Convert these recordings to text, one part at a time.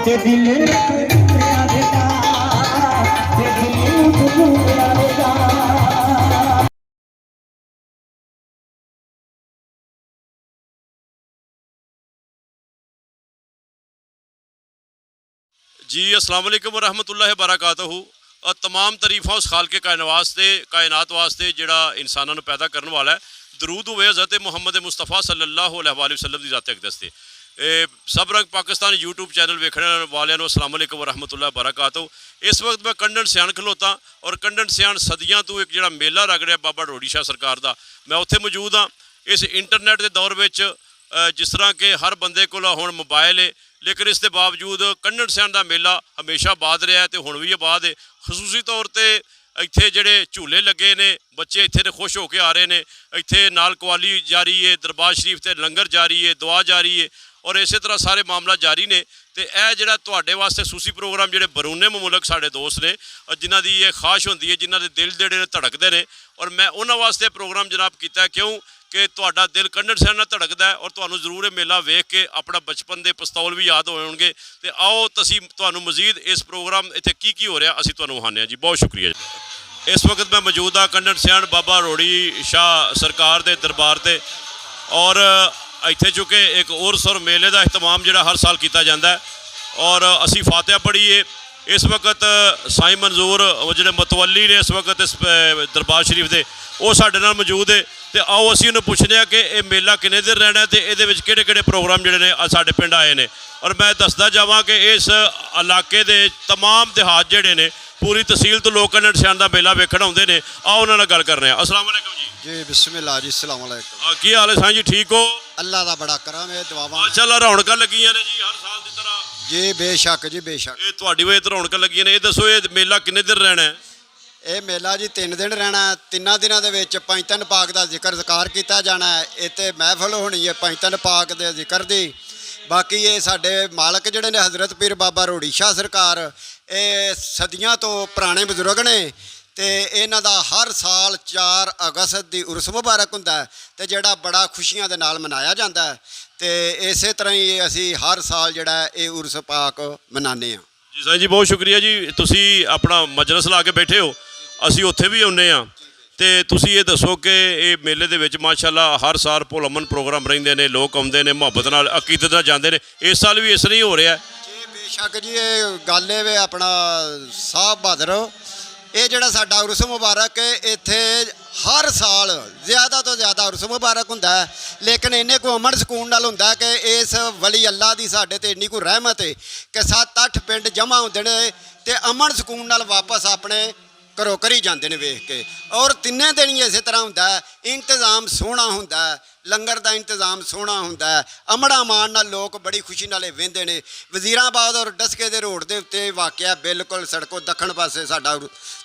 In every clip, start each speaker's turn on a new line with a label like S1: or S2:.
S1: ते दिल आवेगा, ते दिल आवेगा।
S2: जी अस्सलाम वालेकुम वरहमतुल्लाहि वबरकातुहू। तमाम तारीफां उस खालके कायनात वास्ते जिहड़ा इंसानां नूं पैदा करने वाला है। दरूद होवे हज़रत मुहम्मद मुस्तफ़ा सल्लल्लाहु अलैहि वसल्लम दी ज़ात अक़दस ते। सब रंग पाकिस्तान यूट्यूब चैनल वेखने वाले अस्सलाम वालेकुम वरहमतुल्लाहि वबरकातुहू। इस वक्त मैं कंडन सियाण खलोता और कंडन सियाण सदियां तो एक जिहड़ा मेला लग रहा बाबा रोड़ी शाह सरकार का, मैं उत्थे मौजूद हाँ। इस इंटरनेट के दौर में जिस तरह के हर बंदे कोल हुण मोबाइल है, लेकिन इसके बावजूद कंडन सियाण का मेला हमेशा आबाद रहा है तो हुण भी आबाद है। खसूसी तौर पर इत्थे जिहड़े झूले लगे ने, बच्चे इत्थे खुश होकर आ रहे हैं। इत्थे नाल कवाली जारी है, दरबार शरीफ से लंगर जारी है, दुआ जारी है और इस तरह सारे मामला जारी ने। तो यह जिहड़ा तुहाडे वास्ते सूसी प्रोग्राम जिहड़े बरूने मुल्क साडे दोस्त ने, जिन्हां दी ये ख्वाहिश होंदी है, जिन्हां दे दिल जिहड़े धड़कदे ने, और मैं उन्हां वास्ते प्रोग्राम जनाब कीता। क्यों कि तुहाडा दिल कंडन सियाण नाल धड़कदा है और तुहानूं जरूर ये मेला वेख के अपना बचपन के पस्तौल भी याद होए होणगे। तो आओ तसी तुहानूं मजीद इस प्रोग्राम इत्थे की हो रहा असीं तुहानूं विखाने जी। बहुत शुक्रिया जी। इस वक्त मैं मौजूद हाँ कंडन सियाण बाबा रोड़ी शाह सरकार के दरबार से, और इत्थे चूँकि एक उर्स और मेले का एहतमाम जिहड़ा हर साल किया जाता है और असी फातिहा पढ़ीए। इस वक्त साईं मंजूर जिहड़े मतवली ने इस वक्त इस दरबार शरीफ के, वो साडे नाल मौजूद है। तो आओ असीं उन्हें पूछने कि यह मेला किन्ने दिन रहना है, तो ये किहड़े प्रोग्राम जिहड़े ने साडे पिंड आए ने। और मैं दसदा जावां कि इस इलाके के तमाम देहात जिहड़े ने, पूरी तहसील तो लोग कंडन सियाण का मेला वेखण आउंदे ने। आओ उन्हां नाल गल करने। अस्सलाम वालेकुम जी।
S3: जी बिस्मिल्लाह जी। अस्सलाम वालेकुम।
S2: की हाल है साईं जी, ठीक हो?
S3: अल्लाह का बड़ा करम है, दुआवां
S2: माशाअल्लाह रौनकां लगियां ने जी हर साल की तरह।
S3: जी बेशक जी बेशक।
S2: ये तुहाडी वजह तो रौनकां लगियां ने। ये दसो ये मेला किन्ने दिन रहना है?
S3: ये मेला जी 3 दिन रहना है। 3 दिनों के पंजतन पाक का जिक्र ज़कार किया जाना है। इत्ते महफिल होनी है पंजतन पाक के जिक्र की। बाकी ये साडे मालक जिहड़े ने हज़रत पीर बाबा रोड़ी शाह सरकार, ये सदियां तो पुराने बजुर्ग ने। तो इन्हां दा हर साल 4 अगस्त की उर्स मुबारक हुंदा है, तो जिहड़ा बड़ा खुशियां दे नाल मनाया जाता है। तो इस तरह ही असी हर साल जिहड़ा ये उर्स पाक मनाने हाँ
S2: जी। साईं जी बहुत शुक्रिया जी। तुसी अपना मजलिस ला के बैठे हो, असी उत्थे भी आउंदे हाँ। तो तुसी ये दसो कि ये मेले दे विच माशाअल्लाह हर साल भुल अमन प्रोग्राम रहिंदे ने, लोग आउंदे ने, मुहब्बत नाल अकीदत नाल जांदे ने। इस साल भी इस तरह ही हो रहा है
S3: जी बेशक जी। ये गल है अपना साहब बहादर, ये जिहड़ा साडा उर्स मुबारक है, इत्थे हर साल ज़्यादा तो ज़्यादा उर्स मुबारक हुंदा है। लेकिन इन्ने को अमन सकून नाल हुंदा है कि इस वली अल्लाह की साडे ते इन्नी को रहमत है कि 7-8 पिंड जमा हुंदे ने ते अमन सकून नाल वापस अपने घरों घरी जाते हैं वेख के। और 3 दिन ही इस तरह होंदा है। इंतज़ाम सोहना होंदा है, लंगर का इंतज़ाम सोहना होंदा है। अमड़ा मान नाल लोग बड़ी खुशी नाल वेंदे ने। वज़ीराबाद और डस्के दे रोड के उत्ते वाक़या बिल्कुल सड़कों दखण पासे साडा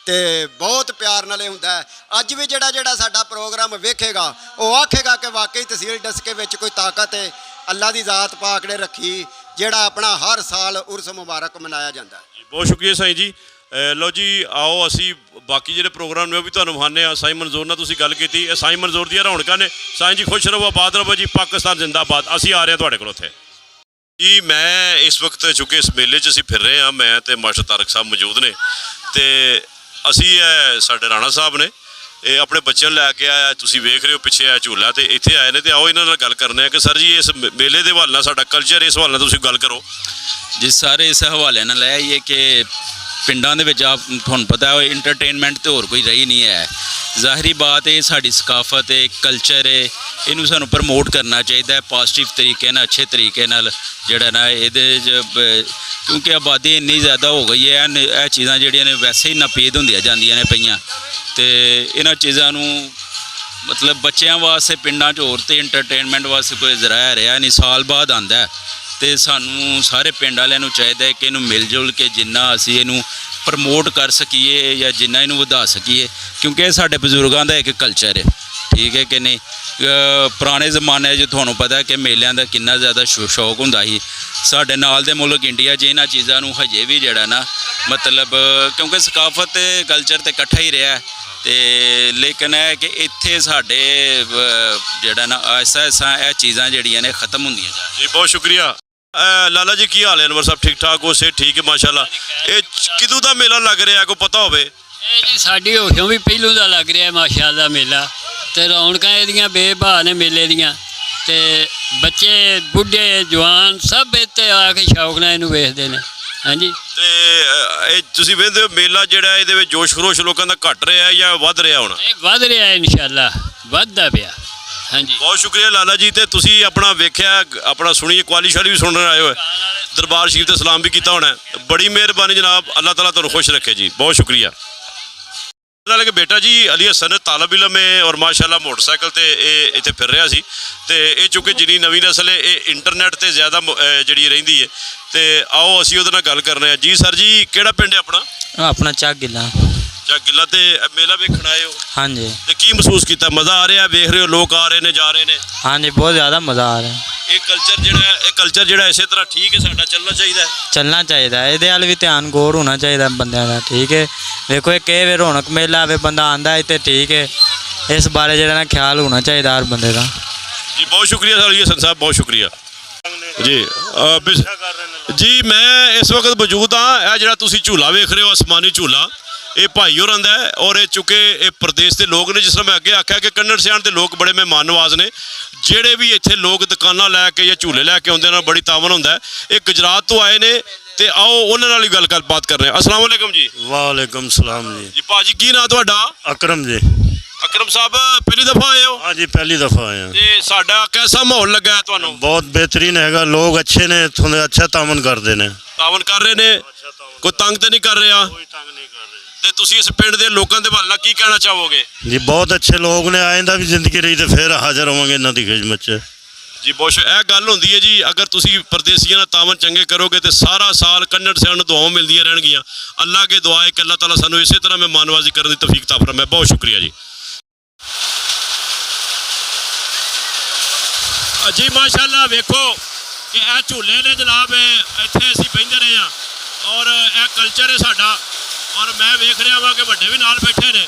S3: ते बहुत प्यार नाल हुंदा है। अज भी जिहड़ा साडा प्रोग्राम वेखेगा वो आखेगा कि वाकई तहसील डस्के विच कोई ताकत है अल्लाह की ज़ात पाक ने रखी, जिहड़ा अपना हर साल उर्स मुबारक मनाया जाता है।
S2: बहुत शुक्रिया साईं जी। लो जी आओ असी बाकी जिहड़े प्रोग्राम ने वो भी तुहानूं विखाने आ। साईं मंजूर नाल तुसीं गल कीती, साईं मंजूर दी रौनकां ने। साईं जी खुश रहो, आबाद रहो जी, पाकिस्तान जिंदाबाद। असी आ रहे हैं तुहाडे कोल उत्थे जी। मैं इस वक्त चूँकि इस मेले च असी फिर रहे हैं, मैं तो मास्टर तारक साहब मौजूद ने। तो असी साडे राणा साहब ने ये अपने बच्चों लैके आया, तुसीं वेख रहे हो पिछे आ झूला, तो इत्थे आए ने। तो आओ इन्हां नाल गल करने कि सर जी इस मेले के हवाले नाल साडा कल्चर, इस हवाले नाल तुसीं गल करो
S4: जी। सारे इस हवाले नाल है कि पिंडां दे विच आप तुहानूं पता है इंटरटेनमेंट तो होर कोई रही नहीं है। ज़ाहरी बात है साड़ी सकाफत है, कल्चर है, इनू सानू प्रमोट करना चाहिए पॉजिटिव तरीके नाल, अच्छे तरीके नाल जिहड़ा ना ये। क्योंकि आबादी इन्नी ज़्यादा हो गई है, यह चीज़ां जिहड़ियां ने वैसे ही नापेद होंदियां जांदियां ने पईयां। तो इन्हां चीज़ां नू मतलब बच्चों वास्ते पिंडां च होर ते इंटरटेनमेंट वास्ते कोई जराया रहा नहीं, साल बाद आंदा है। तो सानू सारे पिंड वालियां नू चाहिए कि इनू मिल जुल के जिन्ना असी इनू प्रमोट कर सकीए या जिन्ना इनू वधा सकीए, क्योंकि ये साडे बजुर्गों का एक कल्चर है। ठीक है कि नहीं? पुराने जमाने च तुहानूं पता है कि मेलिਆਂ ਦਾ कितना ज़्यादा शौक हुंदा ही। साडे नाल दे मुल्क इंडिया च इन्हां चीज़ां नूं हजे भी जिहड़ा ना मतलब क्योंकि सकाफत ते कल्चर ते इकट्ठा ही रहा है। तो लेकिन है कि इत्थे साडे जिहड़ा ना ऐसा ऐसा यह चीज़ां जिहड़ियां ने खत्म हुंदियां जा रही।
S2: जी बहुत शुक्रिया। ਲਾਲਾ ਜੀ ਕੀ ਹਾਲ ਹੈ? ਅਨਵਰ ਸਾਹਿਬ ਠੀਕ ਠਾਕ ਹੋ? ਸੇ ਠੀਕ ਹੈ ਮਾਸ਼ਾਅੱਲਾ। ਇਹ ਕਿਦੋਂ ਦਾ ਮੇਲਾ ਲੱਗ ਰਿਹਾ ਕੋਈ ਪਤਾ ਹੋਵੇ?
S5: ਇਹ ਜੀ ਸਾਡੀ ਹੋਸ਼ੋਂ ਵੀ ਪਹਿਲੋਂ ਦਾ ਲੱਗ ਰਿਹਾ ਮਾਸ਼ਾਅੱਲਾ ਮੇਲਾ, ਤੇ ਰੌਣਕਾਂ ਇਹਦੀਆਂ ਬੇਭਾਅ ਨੇ ਮੇਲੇ ਦੀਆਂ, ਤੇ ਬੱਚੇ ਬੁੱਢੇ ਜਵਾਨ ਸਭ ਇੱਥੇ ਆ ਕੇ ਸ਼ੌਕ ਨਾਲ ਇਹਨੂੰ ਵੇਖਦੇ ਨੇ। ਹਾਂਜੀ,
S2: ਤੇ ਇਹ ਤੁਸੀਂ ਵੇਖਦੇ ਹੋ ਮੇਲਾ ਜਿਹੜਾ ਇਹਦੇ ਵਿੱਚ ਜੋਸ਼ ਖਰੋਸ਼ ਲੋਕਾਂ ਦਾ ਘਟ ਰਿਹਾ ਜਾਂ ਵੱਧ ਰਿਹਾ ਹੁਣ?
S5: ਇਹ ਵੱਧ ਰਿਹਾ ਇਨਸ਼ਾਅੱਲਾ, ਵੱਧਦਾ ਪਿਆ। ਹਾਂਜੀ,
S2: ਬਹੁਤ ਸ਼ੁਕਰੀਆ ਲਾਲਾ ਜੀ। ਤੇ ਤੁਸੀਂ ਆਪਣਾ ਵੇਖਿਆ, ਆਪਣਾ ਸੁਣੀ, ਕੁਆਲੀ ਸ਼ਾਲੀ ਵੀ ਸੁਣਨ ਆਏ ਹੋ, ਦਰਬਾਰ ਸ਼ਰੀਫ ਤੇ ਸਲਾਮ ਵੀ ਕੀਤਾ ਹੋਣਾ। ਬੜੀ ਮਿਹਰਬਾਨੀ ਜਨਾਬ, ਅੱਲਾਹ ਤਾਲਾ ਤੁਹਾਨੂੰ खुश रखे जी, बहुत शुक्रिया। ਕਿ ਬੇਟਾ ਜੀ ਅਲੀ ਹਸਨ ਤਾਲਬ ਇਲਮ ਹੈ ਔਰ ਮਾਸ਼ਾਅੱਲਾ ਮੋਟਰਸਾਈਕਲ ਤੇ ਇਹ ਇੱਥੇ ਫਿਰ ਰਿਹਾ ਸੀ। ਤੇ ਇਹ ਚੁੱਕੇ ਜਿੰਨੀ ਨਵੀਂ ਨਸਲ ਹੈ ਇਹ ਇੰਟਰਨੈਟ ਤੇ ਜ਼ਿਆਦਾ ਜਿਹੜੀ ਰਹਿੰਦੀ ਹੈ। ਤੇ ਆਓ ਅਸੀਂ ਉਹਦੇ ਨਾਲ ਗੱਲ ਕਰ ਰਹੇ ਹਾਂ। ਜੀ ਸਰ ਜੀ, ਕਿਹੜਾ ਪਿੰਡ ਹੈ ਆਪਣਾ?
S6: ਆਪਣਾ ਚੱਕ ਗਿੱਲਾ।
S2: ਚੱਕ ਗਿੱਲਾ। ਤੇ ਮੇਲਾ ਵੇਖਣ ਆਏ ਹੋ?
S6: ਹਾਂਜੀ
S2: ਤੇ ਕੀ ਮਹਿਸੂਸ ਕੀਤਾ? ਮਜ਼ਾ ਆ ਰਿਹਾ? ਵੇਖ ਰਹੇ ਹੋ ਲੋਕ ਆ ਰਹੇ ਨੇ ਜਾ ਰਹੇ ਨੇ?
S6: ਹਾਂਜੀ, ਬਹੁਤ ਜ਼ਿਆਦਾ ਮਜ਼ਾ ਆ ਰਿਹਾ।
S2: ਇਹ ਕਲਚਰ ਜਿਹੜਾ ਇਸੇ ਤਰ੍ਹਾਂ ਠੀਕ ਹੈ, ਸਾਡਾ ਚੱਲਣਾ ਚਾਹੀਦਾ ਹੈ।
S6: ਚੱਲਣਾ ਚਾਹੀਦਾ, ਇਹਦੇ ਵੱਲ ਵੀ ਧਿਆਨ ਗੌਰ ਹੋਣਾ ਚਾਹੀਦਾ ਬੰਦਿਆਂ ਦਾ। ਠੀਕ ਹੈ, ਵੇਖੋ ਇਹ ਕਈ ਵਾਰ ਰੌਣਕ ਮੇਲਾ ਆਵੇ ਬੰਦਾ ਆਂਦਾ ਇੱਥੇ, ਠੀਕ ਹੈ, ਇਸ ਬਾਰੇ ਜਿਹੜਾ ਨਾ ਖਿਆਲ ਹੋਣਾ ਚਾਹੀਦਾ ਹਰ ਬੰਦੇ ਦਾ।
S2: ਜੀ ਬਹੁਤ ਸ਼ੁਕਰੀਆ ਅਲੀ ਹਸਨ ਸਾਹਿਬ, ਬਹੁਤ ਸ਼ੁਕਰੀਆ ਜੀ। ਜੀ ਮੈਂ ਇਸ ਵਕਤ ਮੌਜੂਦ ਹਾਂ। ਇਹ ਜਿਹੜਾ ਤੁਸੀਂ ਝੂਲਾ ਵੇਖ ਰਹੇ ਹੋ, ਅਸਮਾਨੀ ਝੂਲਾ, ਇਹ ਭਾਈ ਹੋਰਾਂ ਦਾ ਹੈ ਔਰ ਇਹ ਚੁੱਕੇ ਇਹ ਪ੍ਰਦੇਸ਼ ਦੇ ਲੋਕ ਨੇ। ਜਿਸ ਤਰ੍ਹਾਂ ਮੈਂ ਅੱਗੇ ਆਖਿਆ ਕਿ ਕੰਨੜ ਸਿਆਣ ਦੇ ਲੋਕ ਬੜੇ ਮਹਿਮਾਨ ਨਵਾਜ਼ ਨੇ। ਜਿਹੜੇ ਵੀ ਇੱਥੇ ਲੋਕ ਦੁਕਾਨਾਂ ਲੈ ਕੇ ਜਾਂ ਝੂਲੇ ਲੈ ਕੇ ਆਉਂਦੇ ਨੇ, ਬੜੀ ਤਾਵਨ ਹੁੰਦਾ ਹੈ। ਇਹ ਗੁਜਰਾਤ ਤੋਂ ਆਏ ਨੇ ਤੇ ਆਓ ਉਹਨਾਂ ਨਾਲ ਹੀ ਗੱਲਬਾਤ ਕਰ ਰਹੇ ਹਾਂ। ਅਸਲਾਮ ਵਾਲੇਕਮ ਜੀ।
S7: वालेकुम सलाम जी।
S2: ਜੀ ਭਾਜੀ, ਕੀ ਨਾਂ ਤੁਹਾਡਾ?
S7: अकरम जी।
S2: ਅਕਰਮ ਸਾਹਿਬ, ਪਹਿਲੀ ਦਫਾ ਆਏ ਹੋ?
S7: हाँ जी, पहली दफ़ा आए हैं।
S2: ਤੇ ਸਾਡਾ ਕੈਸਾ ਮਾਹੌਲ ਲੱਗਾ ਹੈ ਤੁਹਾਨੂੰ?
S7: बहुत बेहतरीन हैगा, लोग अच्छे ने, थोड़े अच्छा तामन करते ने।
S2: ਤਾਵਨ ਕਰ ਰਹੇ ਨੇ, ਕੋਈ ਤੰਗ ਤੇ ਨਹੀਂ ਕਰ ਰਿਹਾ?
S7: कोई तंग नहीं कर रहे
S2: ਤੇ ਤੁਸੀਂ ਇਸ ਪਿੰਡ ਦੇ ਲੋਕਾਂ ਦੇ ਵੱਲ ਨਾਲ ਕੀ ਕਹਿਣਾ ਚਾਹੋਗੇ?
S7: जी। बहुत अच्छे लोग ने, आइंदा भी जिंदगी रही तो फिर हाजिर होवांगे इन्हां दी खिदमत च।
S2: ਜੀ ਬਹੁਤ ਇਹ ਗੱਲ ਹੁੰਦੀ ਹੈ ਜੀ, ਅਗਰ ਤੁਸੀਂ ਪਰਦੇਸੀਆਂ ਨਾਲ ਤਾਵਨ ਚੰਗੇ ਕਰੋਗੇ ਤੇ ਸਾਰਾ ਸਾਲ ਕੰਨੜ ਸਿਆਣ ਨੂੰ ਦੁਆਵਾਂ ਮਿਲਦੀਆਂ ਰਹਿਣਗੀਆਂ। ਅੱਲਾਹ ਕੇ ਦੁਆ ਹੈ ਕਿ ਅੱਲਾਹ ਤਾਲਾ ਸਾਨੂੰ ਇਸੇ ਤਰ੍ਹਾਂ ਮਹਿਮਾਨ ਨਵਾਜ਼ੀ ਕਰਨ ਦੀ ਤੌਫੀਕ ਤਾ ਫਰਮਾਏ। ਬਹੁਤ ਸ਼ੁਕਰੀਆ ਜੀ। ਜੀ ਮਾਸ਼ਾਅੱਲਾ, ਵੇਖੋ ਕਿ ਇਹ ਝੂਲੇ ਨੇ ਜਨਾਬ, ਇੱਥੇ ਅਸੀਂ ਬਹਿੰਦੇ ਰਹੇ ਹਾਂ ਔਰ ਇਹ ਕਲਚਰ ਹੈ ਸਾਡਾ। ਔਰ ਮੈਂ ਵੇਖ ਰਿਹਾ ਵਾਂ ਕਿ ਵੱਡੇ ਵੀ ਨਾਲ ਬੈਠੇ ਨੇ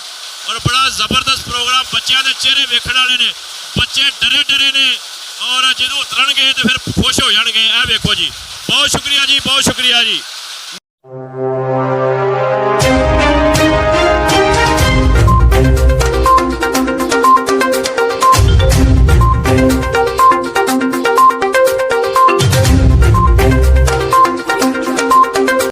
S2: ਔਰ ਬੜਾ ਜ਼ਬਰਦਸਤ ਪ੍ਰੋਗਰਾਮ। ਬੱਚਿਆਂ ਦੇ ਚਿਹਰੇ ਵੇਖਣ ਵਾਲੇ ਨੇ, ਬੱਚੇ ਡਰੇ ਨੇ ਔਰ ਜਦੋਂ ਉਤਰਨਗੇ ਤੇ ਫਿਰ ਖੁਸ਼ ਹੋ ਜਾਣਗੇ। ਇਹ ਵੇਖੋ ਜੀ, ਬਹੁਤ ਸ਼ੁਕਰੀਆ ਜੀ, ਬਹੁਤ ਸ਼ੁਕਰੀਆ ਜੀ।